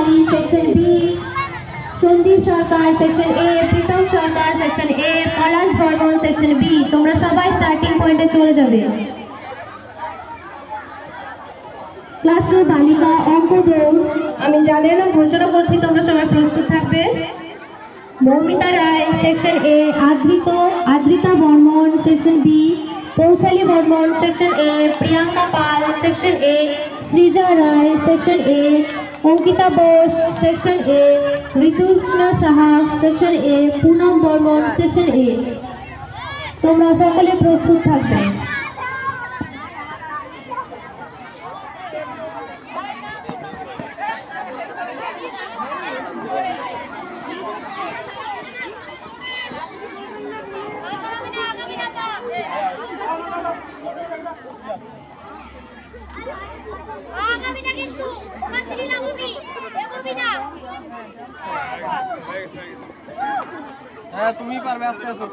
Bali, section B, Sandeep Sarkar, section A, Pritam Sarkar, section A, Palash Burman, section B. তোমরা সবাই starting পয়েন্টে চলে যাবে। Classroom বালিকা অঙ্ক দৌড়। আমি যাদের নাম ঘোষণা করছি তোমরা সবাই প্রস্তুত থাকবে। Moumita Roy, section A, Adrita Barman, section B, Poushali Barman, section A, Priyanka Pal, section A, Srija Roy, section A, Ankita Bose, section A, Ritusna Saha, section A, Punam Barman, section A. তোমরা সকলে প্রস্তুত থাকবে। তুমি পারবে আস্তে আস্তে